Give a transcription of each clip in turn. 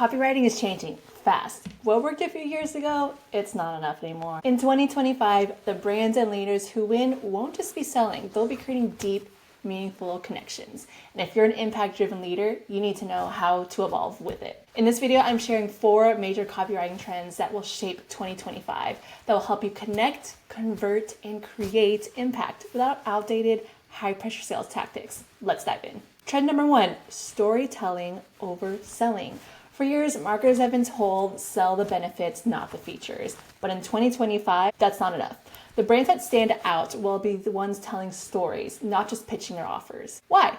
Copywriting is changing fast. What worked a few years ago, it's not enough anymore. In 2025, the brands and leaders who win won't just be selling, they'll be creating deep, meaningful connections. And if you're an impact-driven leader, you need to know how to evolve with it. In this video, I'm sharing 4 major copywriting trends that will shape 2025, that will help you connect, convert, and create impact without outdated, high-pressure sales tactics. Let's dive in. Trend number 1, storytelling over selling. For years, marketers have been told, sell the benefits, not the features. But in 2025, that's not enough. The brands that stand out will be the ones telling stories, not just pitching their offers. Why?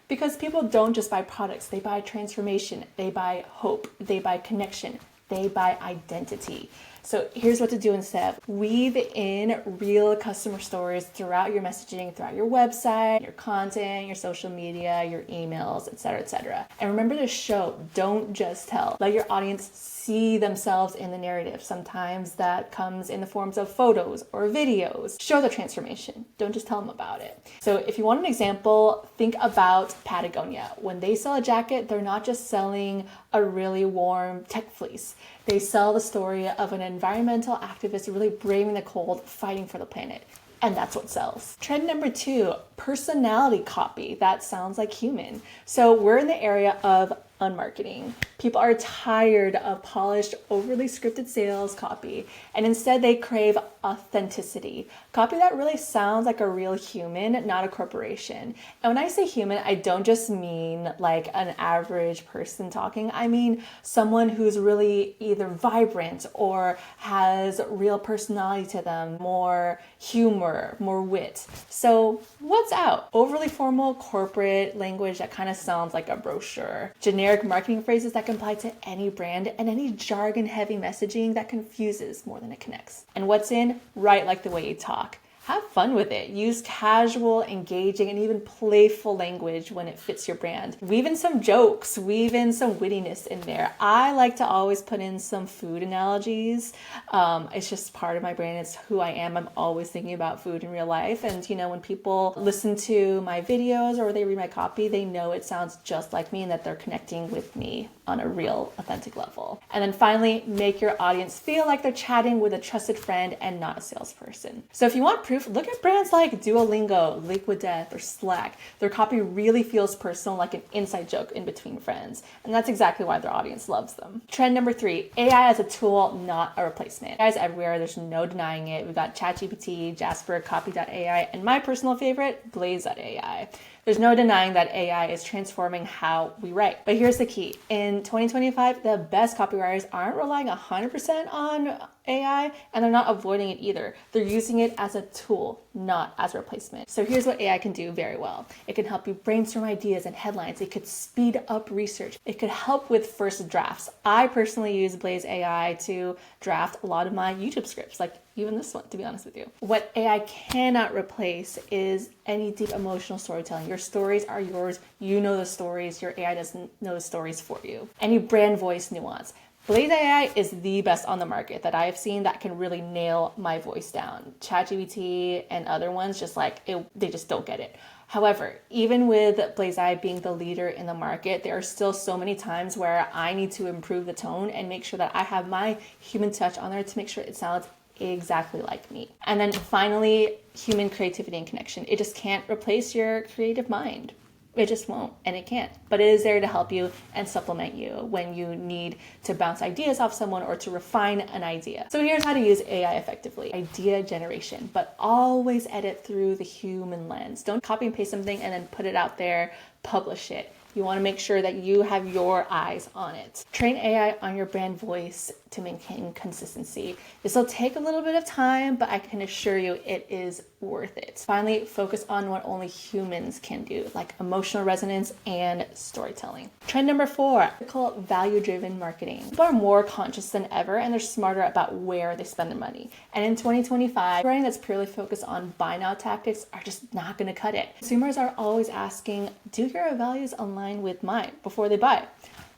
Because people don't just buy products, they buy transformation, they buy hope, they buy connection, they buy identity. So here's what to do instead. Weave in real customer stories throughout your messaging, throughout your website, your content, your social media, your emails, etc., etc. And remember to show, don't just tell. Let your audience see themselves in the narrative. Sometimes that comes in the forms of photos or videos. Show the transformation. Don't just tell them about it. So if you want an example, think about Patagonia. When they sell a jacket, they're not just selling a really warm tech fleece. They sell the story of an environmental activist really braving the cold, fighting for the planet. And that's what sells. Trend number 2, personality copy. That sounds like human. So we're in the area of unmarketing. People are tired of polished, overly scripted sales copy, and instead they crave authenticity. Copy that really sounds like a real human, not a corporation. And when I say human, I don't just mean like an average person talking. I mean someone who's really either vibrant or has real personality to them, more humor, more wit. So what's out? Overly formal corporate language that kind of sounds like a brochure. Generic marketing phrases that can apply to any brand, and any jargon-heavy messaging that confuses more than it connects. And what's in? Write like the way you talk. Have fun with it. Use casual, engaging, and even playful language when it fits your brand. Weave in some jokes, weave in some wittiness in there. I like to always put in some food analogies. It's just part of my brand. It's who I am. I'm always thinking about food in real life. And when people listen to my videos or they read my copy, they know it sounds just like me and that they're connecting with me on a real, authentic level. And then finally, make your audience feel like they're chatting with a trusted friend and not a salesperson. So if you want proof, look at brands like Duolingo, Liquid Death, or Slack. Their copy really feels personal, like an inside joke in between friends. And that's exactly why their audience loves them. Trend number 3, AI as a tool, not a replacement. AI is everywhere. There's no denying it. We've got ChatGPT, Jasper, Copy.ai, and my personal favorite, Blaze.ai. There's no denying that AI is transforming how we write. But here's the key. In 2025, the best copywriters aren't relying 100% on AI, and they're not avoiding it either. They're using it as a tool, not as a replacement. So here's what AI can do very well. It can help you brainstorm ideas and headlines. It could speed up research. It could help with first drafts. I personally use Blaze AI to draft a lot of my YouTube scripts, like even this one, to be honest with you. What AI cannot replace is any deep emotional storytelling. Your stories are yours. You know the stories. Your AI doesn't know the stories for you. Any brand voice nuance. Blaze AI is the best on the market that I have seen that can really nail my voice down. ChatGPT and other ones they just don't get it. However, even with Blaze AI being the leader in the market, there are still so many times where I need to improve the tone and make sure that I have my human touch on there to make sure it sounds exactly like me. And then finally, human creativity and connection. It just can't replace your creative mind. It just won't, and it can't. But it is there to help you and supplement you when you need to bounce ideas off someone or to refine an idea. So here's how to use AI effectively. Idea generation, but always edit through the human lens. Don't copy and paste something and then put it out there, publish it. You want to make sure that you have your eyes on it. Train AI on your brand voice to maintain consistency. This will take a little bit of time, but I can assure you it is worth it. Finally, focus on what only humans can do, like emotional resonance and storytelling. Trend number 4, we call it value-driven marketing. People are more conscious than ever, and they're smarter about where they spend their money. And in 2025, writing that's purely focused on buy now tactics are just not going to cut it. Consumers are always asking, do your values align with mine before they buy?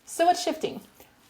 So what's shifting?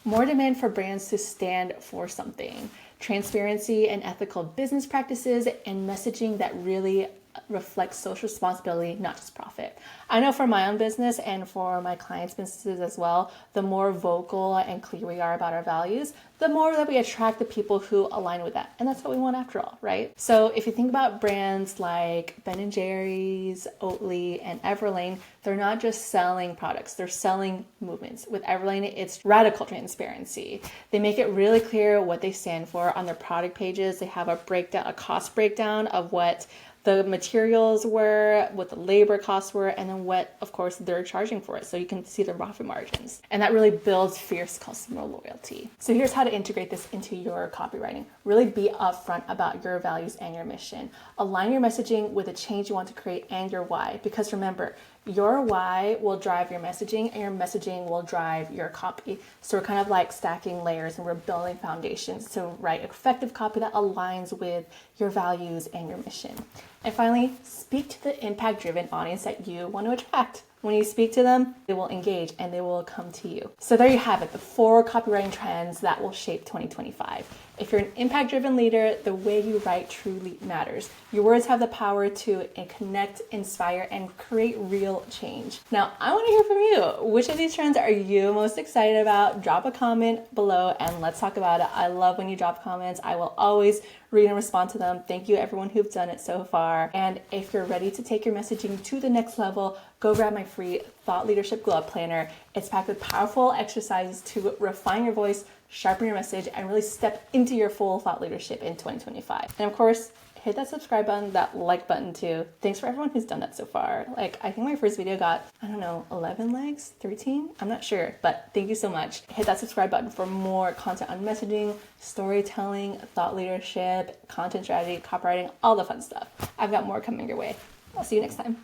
More demand for brands to stand for something. Transparency and ethical business practices and messaging that really reflects social responsibility, not just profit. I know for my own business and for my clients' businesses as well, the more vocal and clear we are about our values, the more that we attract the people who align with that. And that's what we want after all, right? So if you think about brands like Ben & Jerry's, Oatly, and Everlane, they're not just selling products, they're selling movements. With Everlane, it's radical transparency. They make it really clear what they stand for on their product pages. They have a cost breakdown of what the materials were, what the labor costs were, and then what, of course, they're charging for it. So you can see their profit margins. And that really builds fierce customer loyalty. So here's how to integrate this into your copywriting. Really be upfront about your values and your mission. Align your messaging with the change you want to create and your why. Because remember, your why will drive your messaging and your messaging will drive your copy. So we're kind of like stacking layers and we're building foundations to write effective copy that aligns with your values and your mission. And finally, speak to the impact-driven audience that you want to attract. When you speak to them, they will engage and they will come to you. So there you have it, the 4 copywriting trends that will shape 2025. If you're an impact-driven leader, the way you write truly matters. Your words have the power to connect, inspire, and create real change. Now, I want to hear from you. Which of these trends are you most excited about? Drop a comment below and let's talk about it. I love when you drop comments. I will always read and respond to them. Thank you everyone who's done it so far. And if you're ready to take your messaging to the next level, go grab my free Thought Leadership Glow Up Planner. It's packed with powerful exercises to refine your voice, sharpen your message, and really step into your full thought leadership in 2025. And of course, hit that subscribe button, that like button too. Thanks for everyone who's done that so far. Like, I think my first video got, 11 likes, 13? I'm not sure, but thank you so much. Hit that subscribe button for more content on messaging, storytelling, thought leadership, content strategy, copywriting, all the fun stuff. I've got more coming your way. I'll see you next time.